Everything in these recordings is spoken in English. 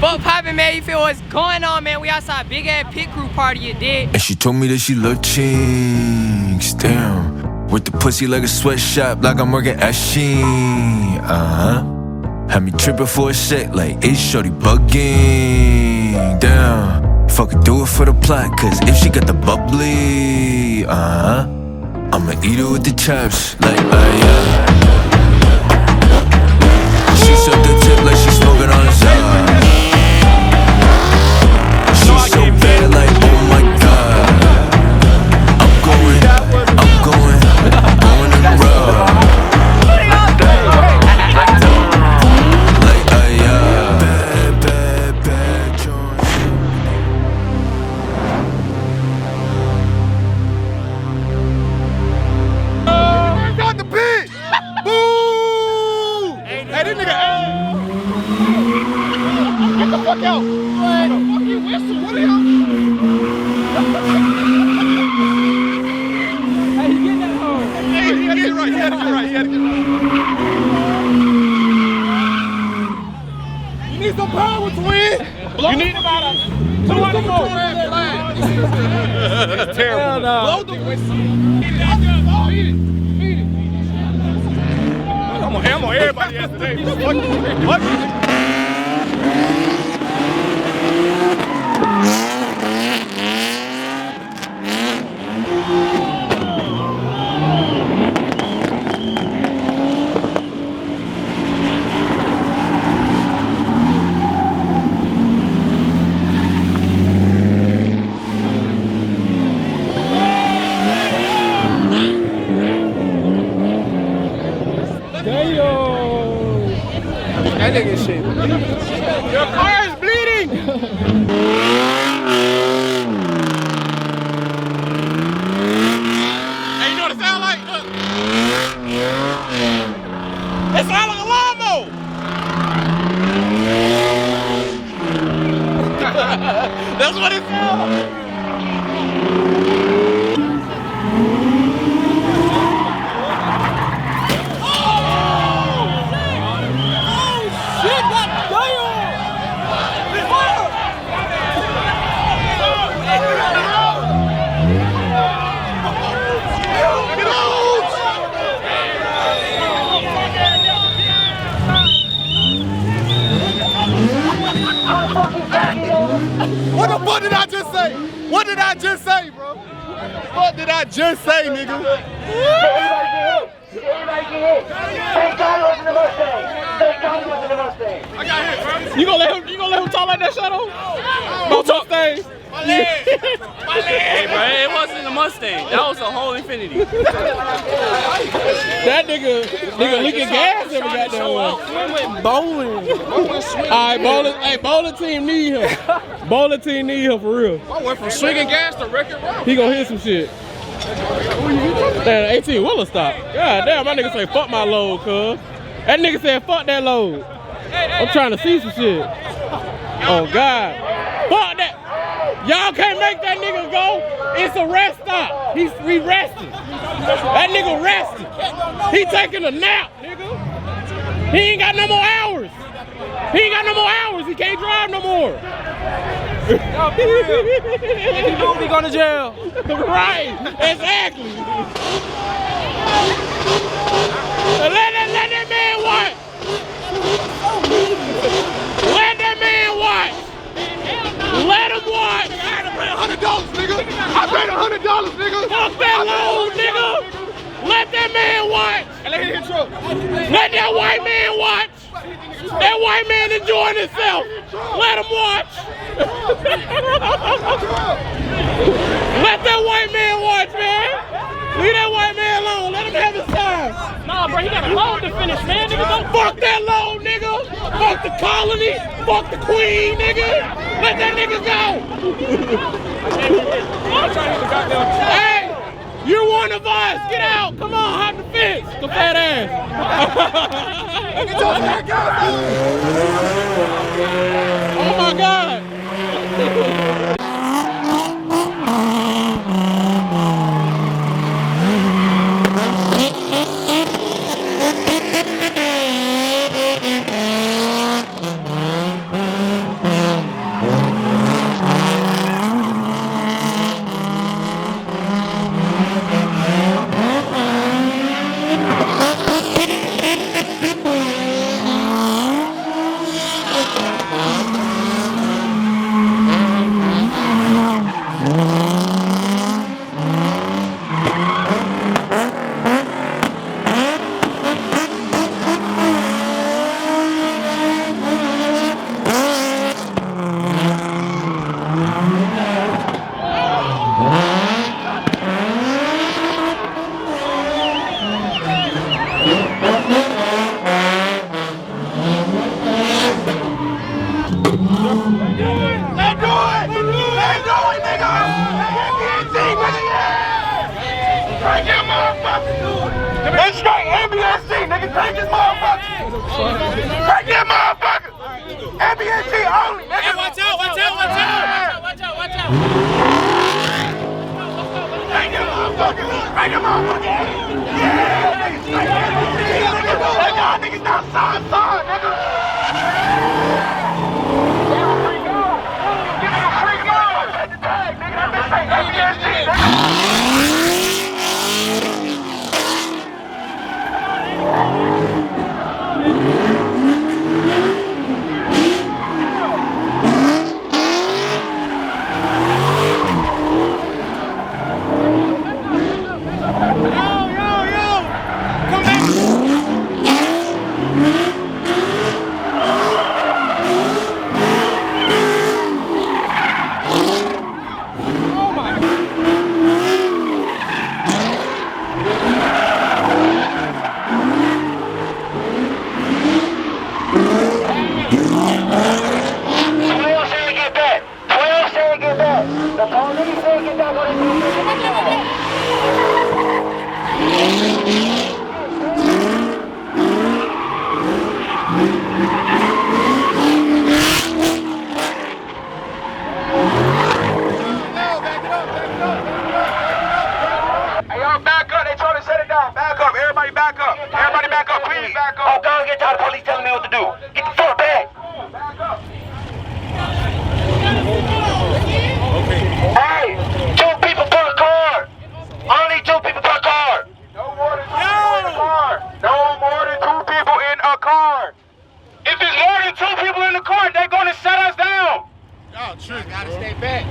Fuck poppin', man. You feel what's going on, man? We outside big ass pit crew party, you dig? And she told me that she love chinks, damn. With the pussy like a sweatshop, like I'm working at Shein, Had me trippin' for a sec, like, hey, shorty bugging, damn. Fuck it, do it for the plot, cause if she got the bubbly, I'ma eat her with the chops, like, She sucked the tip like she smoking on the side. She's so bad, like, oh my god. I'm going in the road. Like, bad joint. Got the pit! Boo! Hey, this nigga, get the fuck out! What the fuck you whistle? What the hell? Hey, he getting that home. Hey, he had to get right. He had to get right. You need some power, twin. You need about a 200 more. It's terrible. Blow the whistle. Beat it. I'm on everybody yesterday. What? That nigga shit. Your car is bleeding! Hey, you know what it sound like? Look. It sound like a lawnmower! That's what it sounds like. What the fuck did I just say? What did I just say, bro? What did I just say, nigga? Everybody get hit. Take Donnie was in the Mustang. Take Donnie was in the Mustang. I got hit, bro. You gonna let him talk like that, Shadow? About Mustang? My leg. My leg. Hey, bro, it wasn't a Mustang. That was a whole Infinity. That nigga leaking gas every goddamn one. Went bowling. Alright, bowling team need him. Bowling team need him for real. I went from swinging gas to wrecking round. He gonna hit some shit. Damn, 18 Wheeler stop. God damn, my nigga say fuck my load, cuz. That nigga said fuck that load. I'm trying to see some shit. Oh God. Fuck that. Y'all can't make that nigga go. It's a rest stop. He resting. That nigga resting. He taking a nap, nigga. He ain't got no more hours. He can't drive no more. If you move, he going to jail. Right, exactly. Let that man watch. Let that man watch. Let him watch. I had to pay $100, nigga. I paid $100, nigga. Fuck that load, nigga. Let that man watch. Let him hit truck. Let that white man watch. That white man enjoying himself. Let him watch. Let that white man watch, man. Leave that white man alone. Let him have his time. Nah, bro, he got a load to finish, man. Nigga, don't Fuck that load, nigga. Fuck the colony. Fuck the queen, nigga. Let that nigga go. Hey, you're one of us. Get out. Come on, hop the fence. The fat ass. Oh my God. nigga, take this motherfucker. Take that motherfucker. MBNG only, nigga. Hey, watch out, watch out, watch out. Watch out, watch out. Take that motherfucker. Take that motherfucker. Yeah, nigga. Take y'all niggas outside, nigga. Give me a free gun. At the tag, nigga. This ain't MBNG, nigga.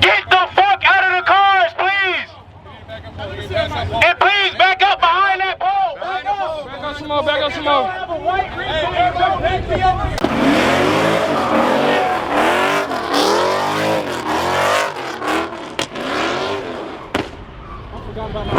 Get the fuck out of the cars, please! And please back up behind that pole! Back up! Back up some more, back up some more. I forgot about my...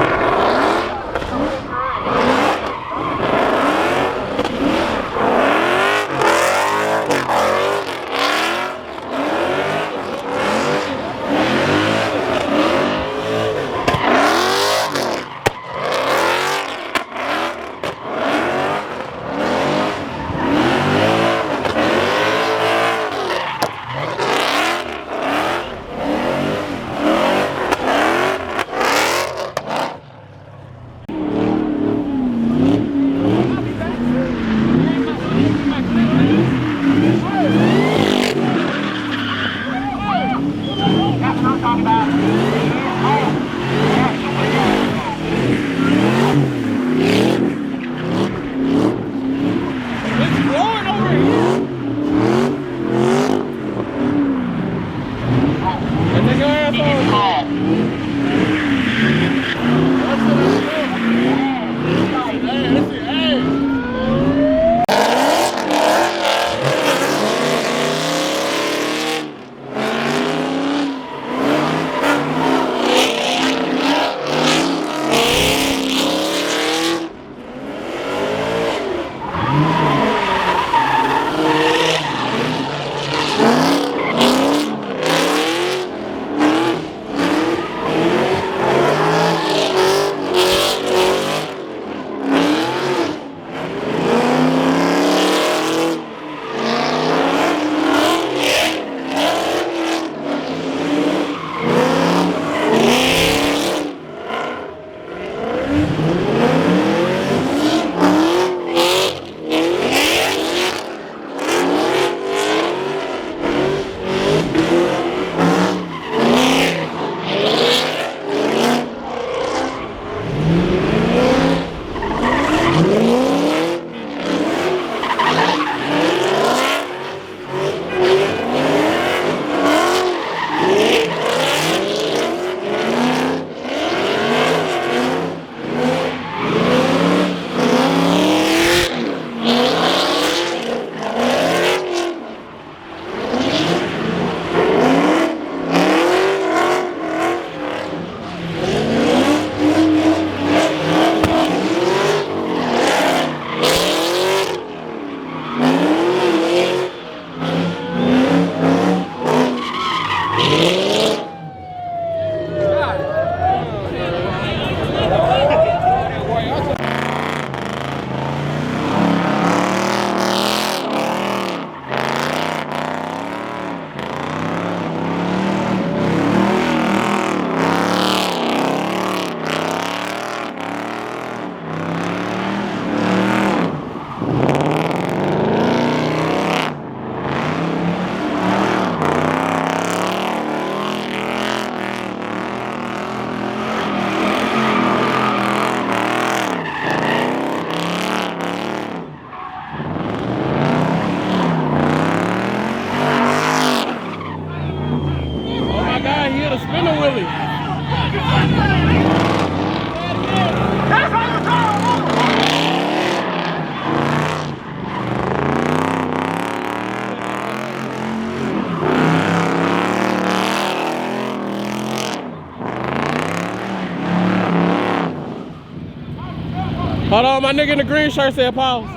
Hold on, my nigga in the green shirt said pause.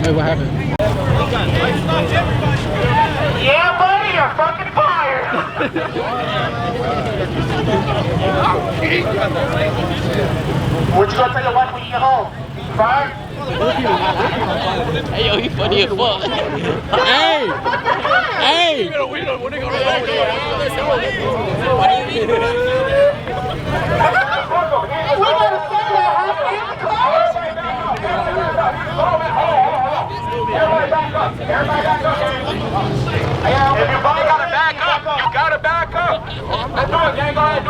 Hey, what happened? Yeah, buddy, you're fucking fired. What you gonna tell your wife when you get home? Fired? Hey, yo, he funny as fuck. Hey! Hey! We gotta send that house in the car. Everybody back up. Everybody back up. If you gotta back up, you gotta back up. Let's do it, gang. Go ahead.